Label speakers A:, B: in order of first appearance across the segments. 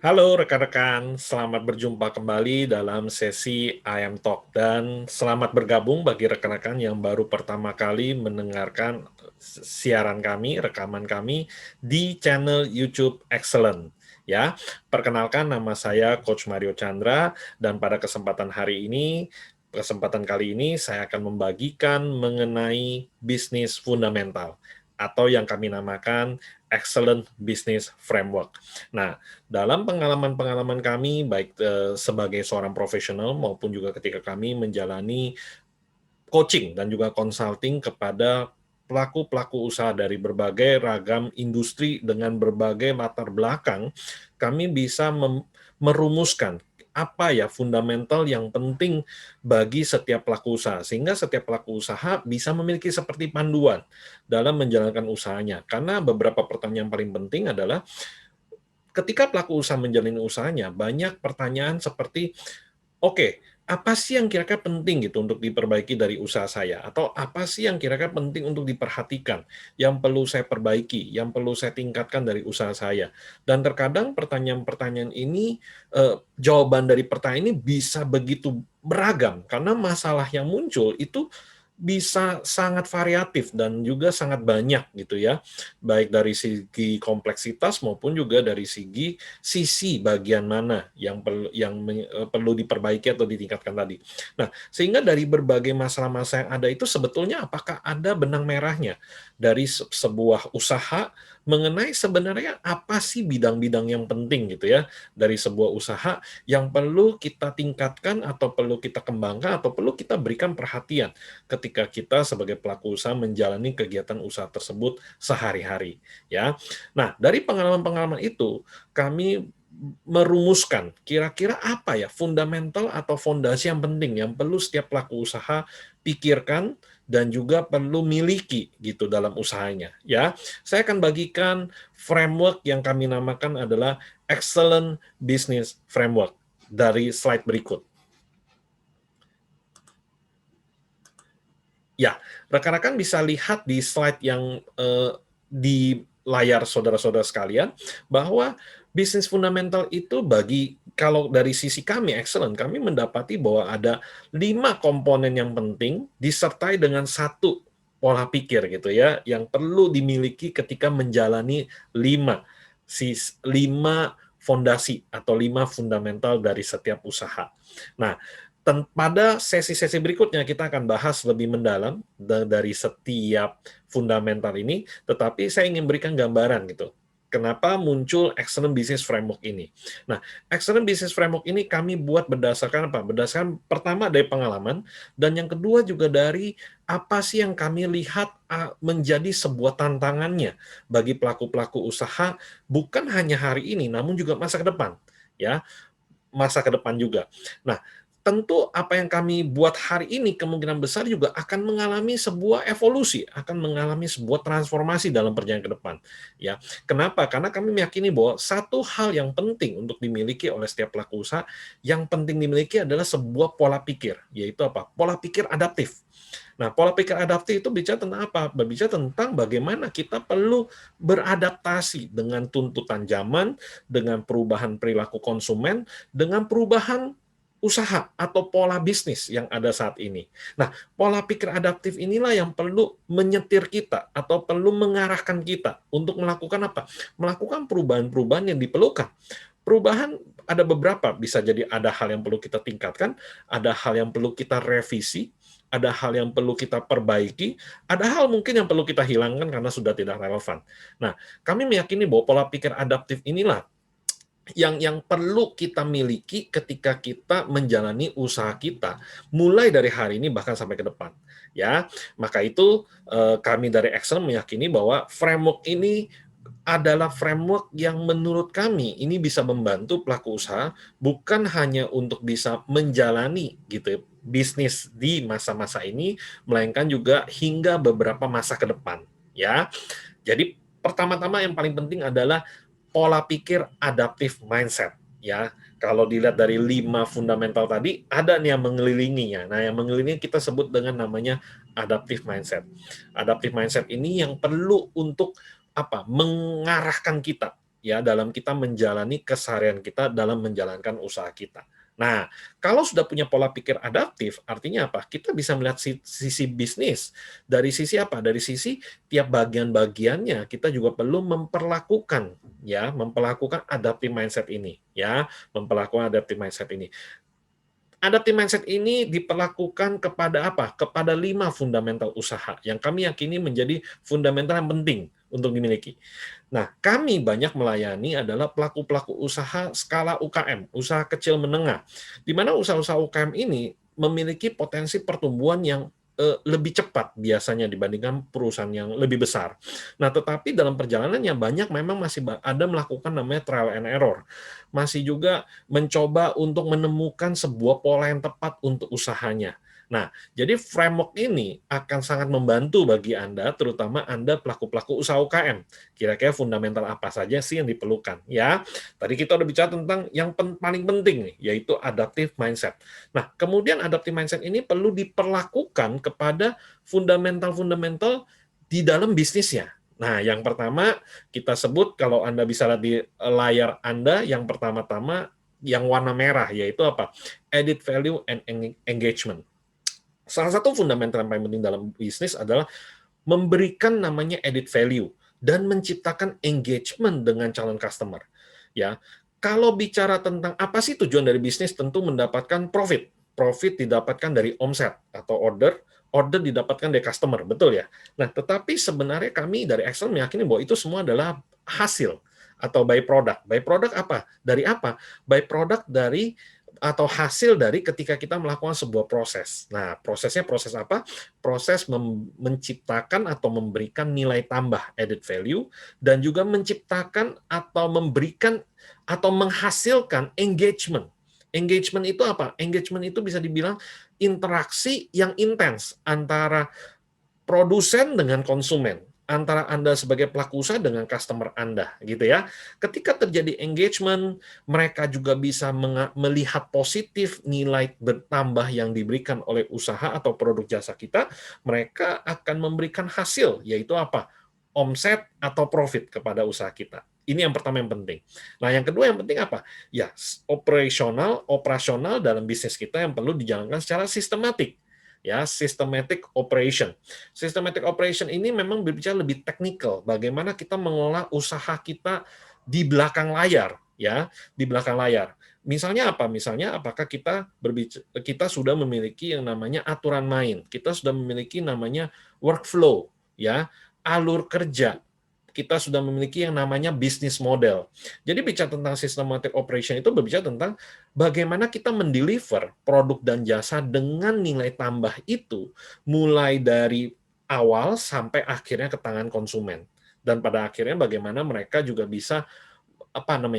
A: Halo rekan-rekan, selamat berjumpa kembali dalam sesi IM Talk dan selamat bergabung bagi rekan-rekan yang baru pertama kali mendengarkan siaran kami, rekaman kami di channel YouTube Excellent. Ya, perkenalkan nama saya Coach Mario Chandra dan pada kesempatan kali ini saya akan membagikan mengenai bisnis fundamental atau yang kami namakan Excellent Business Framework. Nah, dalam pengalaman-pengalaman kami, baik sebagai seorang profesional maupun juga ketika kami menjalani coaching dan juga consulting kepada pelaku-pelaku usaha dari berbagai ragam industri dengan berbagai latar belakang, kami bisa merumuskan apa ya fundamental yang penting bagi setiap pelaku usaha, sehingga setiap pelaku usaha bisa memiliki seperti panduan dalam menjalankan usahanya. Karena beberapa pertanyaan yang paling penting adalah ketika pelaku usaha menjalani usahanya, banyak pertanyaan seperti, oke, apa sih yang kira-kira penting gitu untuk diperbaiki dari usaha saya? Atau apa sih yang kira-kira penting untuk diperhatikan, yang perlu saya perbaiki, yang perlu saya tingkatkan dari usaha saya? Dan terkadang pertanyaan-pertanyaan ini, jawaban dari pertanyaan ini bisa begitu beragam, karena masalah yang muncul itu bisa sangat variatif dan juga sangat banyak gitu ya, baik dari segi kompleksitas maupun juga dari sisi bagian mana yang perlu diperbaiki atau ditingkatkan tadi. Nah, sehingga dari berbagai masalah-masalah yang ada itu sebetulnya apakah ada benang merahnya dari sebuah usaha mengenai sebenarnya apa sih bidang-bidang yang penting gitu ya dari sebuah usaha yang perlu kita tingkatkan atau perlu kita kembangkan atau perlu kita berikan perhatian ketika kita sebagai pelaku usaha menjalani kegiatan usaha tersebut sehari-hari ya. Nah, dari pengalaman-pengalaman itu kami merumuskan kira-kira apa ya fundamental atau fondasi yang penting yang perlu setiap pelaku usaha pikirkan dan juga perlu miliki gitu dalam usahanya ya. Saya akan bagikan framework yang kami namakan adalah Excellent Business Framework dari slide berikut. Ya, rekan-rekan bisa lihat di slide yang di layar saudara-saudara sekalian, bahwa bisnis fundamental itu kalau dari sisi kami, Excellent, kami mendapati bahwa ada 5 komponen yang penting, disertai dengan satu pola pikir gitu ya, yang perlu dimiliki ketika menjalani 5 fondasi atau 5 fundamental dari setiap usaha. Nah, pada sesi-sesi berikutnya kita akan bahas lebih mendalam dari setiap fundamental ini, tetapi saya ingin berikan gambaran gitu. Kenapa muncul Excellent Business Framework ini? Nah, Excellent Business Framework ini kami buat berdasarkan apa? Berdasarkan pertama dari pengalaman, dan yang kedua juga dari apa sih yang kami lihat menjadi sebuah tantangannya bagi pelaku-pelaku usaha, bukan hanya hari ini, namun juga masa ke depan. Ya, masa ke depan juga. Nah, tentu apa yang kami buat hari ini kemungkinan besar juga akan mengalami sebuah evolusi, akan mengalami sebuah transformasi dalam perjalanan ke depan. Ya, kenapa? Karena kami meyakini bahwa satu hal yang penting untuk dimiliki oleh setiap pelaku usaha, yang penting dimiliki adalah sebuah pola pikir, yaitu apa? Pola pikir adaptif. Nah, pola pikir adaptif itu bicara tentang apa? Berbicara tentang bagaimana kita perlu beradaptasi dengan tuntutan zaman, dengan perubahan perilaku konsumen, dengan perubahan usaha atau pola bisnis yang ada saat ini. Nah, pola pikir adaptif inilah yang perlu menyetir kita atau perlu mengarahkan kita untuk melakukan apa? Melakukan perubahan-perubahan yang diperlukan. Perubahan ada beberapa, bisa jadi ada hal yang perlu kita tingkatkan, ada hal yang perlu kita revisi, ada hal yang perlu kita perbaiki, ada hal mungkin yang perlu kita hilangkan karena sudah tidak relevan. Nah, kami meyakini bahwa pola pikir adaptif inilah yang perlu kita miliki ketika kita menjalani usaha kita, mulai dari hari ini bahkan sampai ke depan. Ya, maka itu kami dari Excel meyakini bahwa framework ini adalah framework yang menurut kami ini bisa membantu pelaku usaha bukan hanya untuk bisa menjalani gitu bisnis di masa-masa ini, melainkan juga hingga beberapa masa ke depan. Ya, jadi pertama-tama yang paling penting adalah pola pikir adaptif mindset. Ya, kalau dilihat dari 5 fundamental tadi, ada nih yang mengelilinginya. Nah, yang mengelilingi kita sebut dengan namanya adaptive mindset. Adaptive mindset ini yang perlu untuk apa? Mengarahkan kita ya dalam kita menjalani keseharian kita dalam menjalankan usaha kita. Nah, kalau sudah punya pola pikir adaptif, artinya apa? Kita bisa melihat sisi bisnis. Dari sisi apa? Dari sisi tiap bagian-bagiannya kita juga perlu memperlakukan adaptive mindset ini, ya, memperlakukan adaptive mindset ini. Adaptive mindset ini diperlakukan kepada apa? Kepada 5 fundamental usaha yang kami yakini menjadi fundamental yang penting untuk dimiliki. Nah, kami banyak melayani adalah pelaku-pelaku usaha skala UKM, usaha kecil menengah, di mana usaha-usaha UKM ini memiliki potensi pertumbuhan yang lebih cepat biasanya dibandingkan perusahaan yang lebih besar. Nah, tetapi dalam perjalanannya banyak memang masih ada melakukan namanya trial and error. Masih juga mencoba untuk menemukan sebuah pola yang tepat untuk usahanya. Nah, jadi framework ini akan sangat membantu bagi Anda, terutama Anda pelaku-pelaku usaha UKM. Kira-kira fundamental apa saja sih yang diperlukan? Ya, tadi kita udah bicara tentang yang paling penting nih, yaitu adaptive mindset. Nah, kemudian adaptive mindset ini perlu diperlakukan kepada fundamental-fundamental di dalam bisnisnya. Nah, yang pertama kita sebut, kalau Anda bisa lihat di layar Anda, yang pertama-tama yang warna merah, yaitu apa? Added value and engagement. Salah satu fundamental yang paling penting dalam bisnis adalah memberikan namanya added value dan menciptakan engagement dengan calon customer. Ya, kalau bicara tentang apa sih tujuan dari bisnis, tentu mendapatkan profit. Profit didapatkan dari omset atau order, order didapatkan dari customer, betul ya? Nah, tetapi sebenarnya kami dari Excel meyakini bahwa itu semua adalah hasil atau byproduct. Byproduct apa? Dari apa? Byproduct dari atau hasil dari ketika kita melakukan sebuah proses. Nah, prosesnya proses apa? Proses menciptakan atau memberikan nilai tambah added value, dan juga menciptakan atau memberikan atau menghasilkan engagement. Engagement itu apa? Engagement itu bisa dibilang interaksi yang intens antara produsen dengan konsumen, antara Anda sebagai pelaku usaha dengan customer Anda, gitu ya. Ketika terjadi engagement, mereka juga bisa melihat positif nilai bertambah yang diberikan oleh usaha atau produk jasa kita, mereka akan memberikan hasil, yaitu apa? Omset atau profit kepada usaha kita. Ini yang pertama yang penting. Nah, yang kedua yang penting apa? Ya, operasional dalam bisnis kita yang perlu dijalankan secara sistematik. Ya, systematic operation. Systematic operation ini memang berbicara lebih teknikal, bagaimana kita mengelola usaha kita di belakang layar, ya, di belakang layar. Misalnya apa? Misalnya apakah kita sudah memiliki yang namanya aturan main, kita sudah memiliki namanya workflow, ya, alur kerja. Kita sudah memiliki yang namanya business model. Jadi bicara tentang systematic operation itu berbicara tentang bagaimana kita mendeliver produk dan jasa dengan nilai tambah itu mulai dari awal sampai akhirnya ke tangan konsumen. Dan pada akhirnya bagaimana mereka juga bisa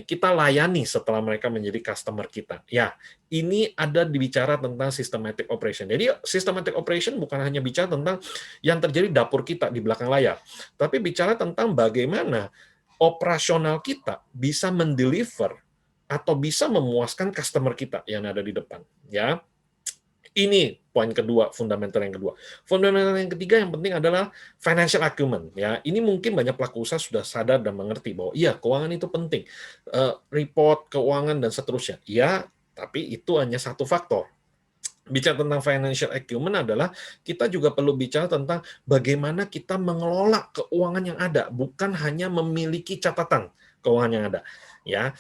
A: kita layani setelah mereka menjadi customer kita. Ya, ini ada dibicara tentang systematic operation. Jadi systematic operation bukan hanya bicara tentang yang terjadi dapur kita di belakang layar, tapi bicara tentang bagaimana operasional kita bisa mendeliver atau bisa memuaskan customer kita yang ada di depan. Ya, ini poin kedua, fundamental yang kedua. Fundamental yang ketiga yang penting adalah financial acumen. Ya, ini mungkin banyak pelaku usaha sudah sadar dan mengerti bahwa iya, keuangan itu penting. Report keuangan dan seterusnya. Ya, tapi itu hanya satu faktor. Bicara tentang financial acumen adalah kita juga perlu bicara tentang bagaimana kita mengelola keuangan yang ada, bukan hanya memiliki catatan keuangan yang ada. Ya,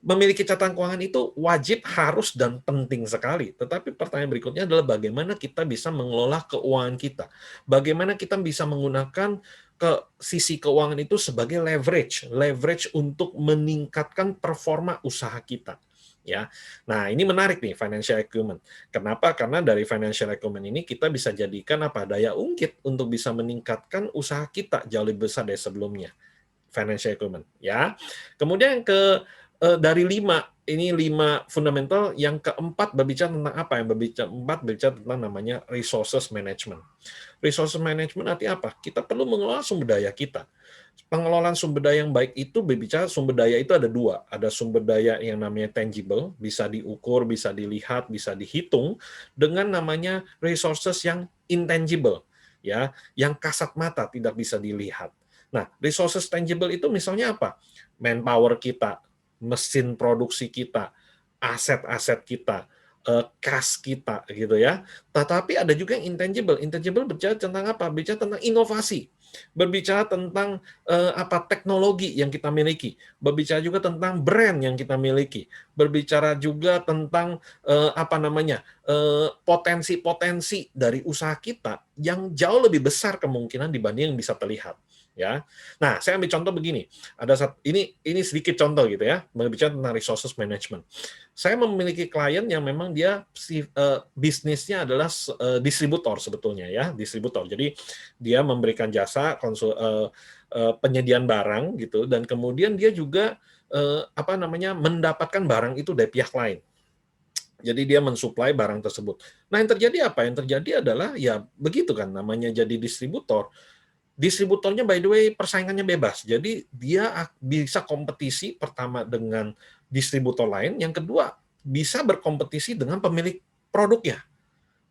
A: memiliki catatan keuangan itu wajib, harus, dan penting sekali. Tetapi pertanyaan berikutnya adalah bagaimana kita bisa mengelola keuangan kita. Bagaimana kita bisa menggunakan sisi keuangan itu sebagai leverage untuk meningkatkan performa usaha kita. Ya, nah ini menarik nih financial acumen. Kenapa? Karena dari financial acumen ini kita bisa jadikan daya ungkit untuk bisa meningkatkan usaha kita jauh lebih besar dari sebelumnya. Financial acumen, ya. Kemudian yang dari 5 fundamental, yang keempat berbicara tentang apa? Berbicara tentang namanya resources management. Resources management artinya apa? Kita perlu mengelola sumber daya kita. Pengelolaan sumber daya yang baik itu berbicara sumber daya itu ada 2. Ada sumber daya yang namanya tangible, bisa diukur, bisa dilihat, bisa dihitung, dengan namanya resources yang intangible, ya, yang kasat mata tidak bisa dilihat. Nah, resources tangible itu misalnya apa? Manpower kita, mesin produksi kita, aset-aset kita, kas kita gitu ya. Tetapi ada juga yang intangible. Intangible berbicara tentang apa? Bicara tentang inovasi. Berbicara tentang apa teknologi yang kita miliki, berbicara juga tentang brand yang kita miliki, berbicara juga tentang apa namanya potensi-potensi dari usaha kita yang jauh lebih besar kemungkinan dibanding yang bisa terlihat. Ya, nah saya ambil contoh begini. Ini sedikit contoh gitu ya, berbicara tentang resources management. Saya memiliki klien yang memang dia bisnisnya adalah distributor sebetulnya ya, distributor. Jadi dia memberikan jasa penyediaan barang gitu, dan kemudian dia juga apa namanya mendapatkan barang itu dari pihak lain. Jadi dia mensuplai barang tersebut. Nah, yang terjadi apa? Yang terjadi adalah ya begitu kan namanya jadi distributor. Distributornya by the way persaingannya bebas. Jadi dia bisa kompetisi pertama dengan distributor lain, yang kedua bisa berkompetisi dengan pemilik produknya.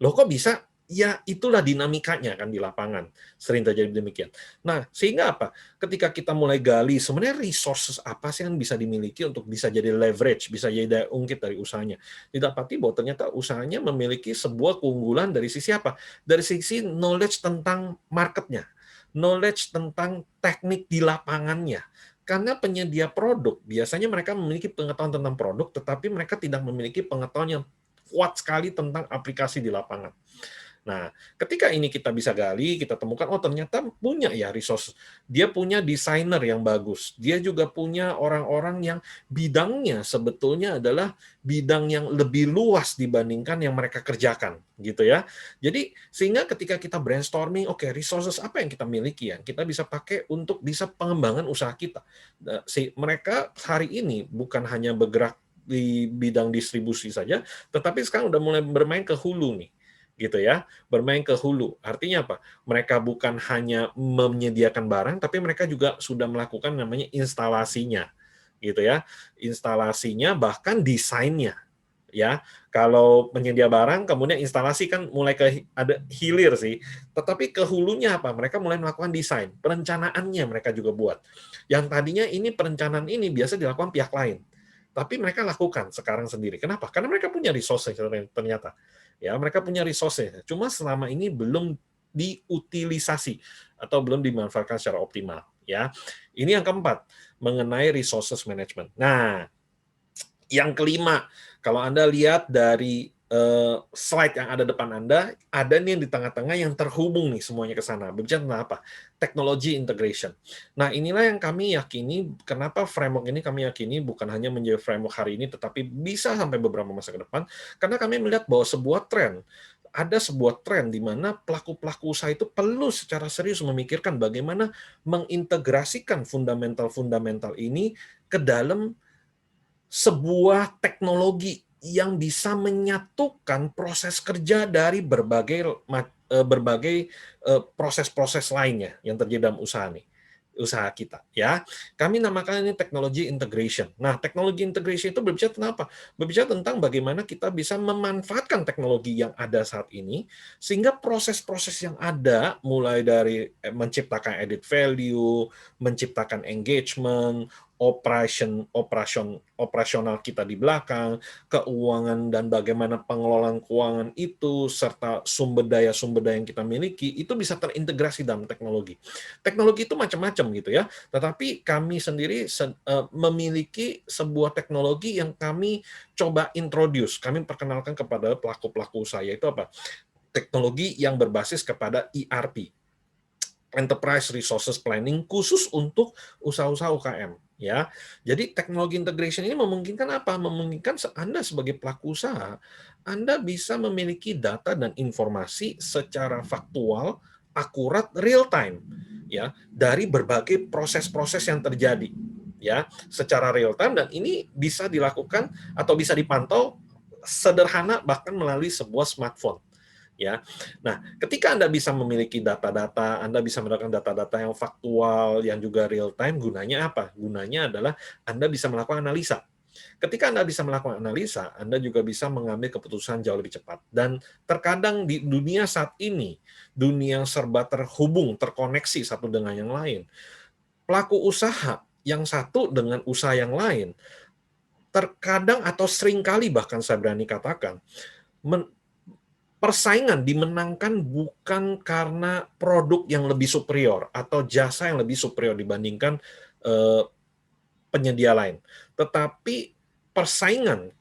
A: Loh kok bisa? Ya itulah dinamikanya kan di lapangan. Sering terjadi demikian. Nah, sehingga apa? Ketika kita mulai gali sebenarnya resources apa sih yang bisa dimiliki untuk bisa jadi leverage, bisa jadi daya ungkit dari usahanya. Didapati bahwa ternyata usahanya memiliki sebuah keunggulan dari sisi apa? Dari sisi knowledge tentang marketnya, knowledge tentang teknik di lapangannya. Karena penyedia produk, biasanya mereka memiliki pengetahuan tentang produk, tetapi mereka tidak memiliki pengetahuan yang kuat sekali tentang aplikasi di lapangan. Nah, ketika ini kita bisa gali, kita temukan, oh ternyata punya ya resource. Dia punya desainer yang bagus. Dia juga punya orang-orang yang bidangnya sebetulnya adalah bidang yang lebih luas dibandingkan yang mereka kerjakan, gitu ya. Jadi, sehingga ketika kita brainstorming, oke, resources apa yang kita miliki ya, kita bisa pakai untuk bisa pengembangan usaha kita. Mereka hari ini bukan hanya bergerak di bidang distribusi saja, tetapi sekarang udah mulai bermain ke hulu nih, gitu ya, bermain ke hulu. Artinya apa? Mereka bukan hanya menyediakan barang, tapi mereka juga sudah melakukan namanya instalasinya, gitu ya. Instalasinya bahkan desainnya, ya. Kalau menyedia barang, kemudian instalasi kan mulai ke ada hilir sih. Tetapi ke hulunya apa? Mereka mulai melakukan desain, perencanaannya mereka juga buat. Yang tadinya ini perencanaan ini biasa dilakukan pihak lain, tapi mereka lakukan sekarang sendiri. Kenapa? Karena mereka punya resource ternyata. Ya, mereka punya resource, cuma selama ini belum diutilisasi atau belum dimanfaatkan secara optimal. Ya, ini yang keempat mengenai resources management. Nah, yang kelima, kalau Anda lihat dari slide yang ada depan Anda, ada nih yang di tengah-tengah yang terhubung nih semuanya ke sana. Berbicara tentang apa? Technology integration. Nah, inilah yang kami yakini, kenapa framework ini kami yakini bukan hanya menjadi framework hari ini, tetapi bisa sampai beberapa masa ke depan, karena kami melihat bahwa ada sebuah tren di mana pelaku-pelaku usaha itu perlu secara serius memikirkan bagaimana mengintegrasikan fundamental-fundamental ini ke dalam sebuah teknologi yang bisa menyatukan proses kerja dari berbagai proses-proses lainnya yang terjadi dalam usaha kita ya. Kami namakan ini teknologi integration. Nah, teknologi integration itu berbicara tentang apa? Berbicara tentang bagaimana kita bisa memanfaatkan teknologi yang ada saat ini sehingga proses-proses yang ada mulai dari menciptakan added value, menciptakan engagement, operasional kita di belakang, keuangan dan bagaimana pengelolaan keuangan itu serta sumber daya yang kita miliki itu bisa terintegrasi dalam teknologi. Teknologi itu macam-macam gitu ya. Tetapi kami sendiri memiliki sebuah teknologi yang kami coba introduce, kami perkenalkan kepada pelaku-pelaku usaha, yaitu apa? Teknologi yang berbasis kepada ERP, Enterprise Resources Planning, khusus untuk usaha-usaha UKM. Ya, jadi teknologi integration ini memungkinkan apa? Memungkinkan Anda sebagai pelaku usaha, Anda bisa memiliki data dan informasi secara faktual, akurat, real time, ya, dari berbagai proses-proses yang terjadi, ya, secara real time, dan ini bisa dilakukan atau bisa dipantau sederhana bahkan melalui sebuah smartphone. Ya, nah ketika Anda bisa memiliki data-data, Anda bisa mendapatkan data-data yang faktual, yang juga real time, gunanya apa? Gunanya adalah Anda bisa melakukan analisa. Ketika Anda bisa melakukan analisa, Anda juga bisa mengambil keputusan jauh lebih cepat. Dan terkadang di dunia saat ini, dunia serba terhubung, terkoneksi satu dengan yang lain, pelaku usaha yang satu dengan usaha yang lain, terkadang atau seringkali bahkan saya berani katakan, persaingan dimenangkan bukan karena produk yang lebih superior atau jasa yang lebih superior dibandingkan eh, penyedia lain. Tetapi persaingan,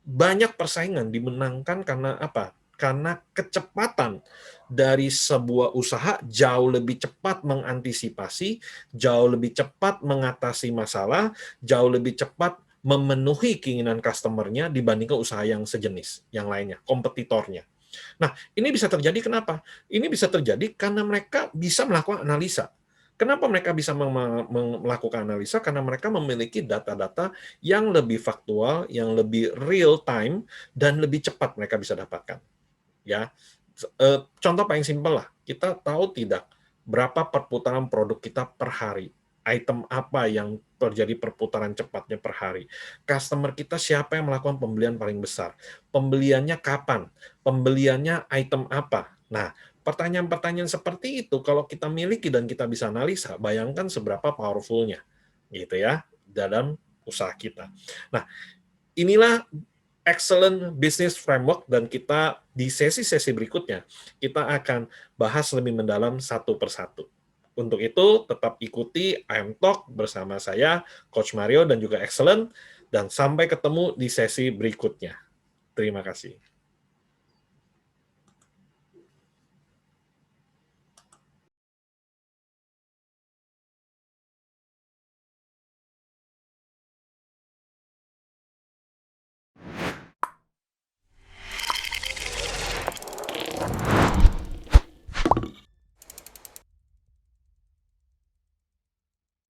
A: banyak persaingan dimenangkan karena apa? Karena kecepatan dari sebuah usaha jauh lebih cepat mengantisipasi, jauh lebih cepat mengatasi masalah, jauh lebih cepat memenuhi keinginan customer-nya dibandingkan usaha yang sejenis, yang lainnya, kompetitornya. Nah, ini bisa terjadi kenapa? Ini bisa terjadi karena mereka bisa melakukan analisa. Kenapa mereka bisa melakukan analisa? Karena mereka memiliki data-data yang lebih faktual, yang lebih real time, dan lebih cepat mereka bisa dapatkan. Ya, contoh paling simpel lah, kita tahu tidak berapa perputaran produk kita per hari, item apa yang terjadi perputaran cepatnya per hari, customer kita siapa yang melakukan pembelian paling besar, pembeliannya kapan, pembeliannya item apa. Nah, pertanyaan-pertanyaan seperti itu kalau kita miliki dan kita bisa analisa, bayangkan seberapa powerful-nya gitu ya dalam usaha kita. Nah, inilah excellent business framework, dan kita di sesi-sesi berikutnya kita akan bahas lebih mendalam satu persatu. Untuk itu tetap ikuti IM Talk bersama saya Coach Mario dan juga Excellent, dan sampai ketemu di sesi berikutnya. Terima kasih.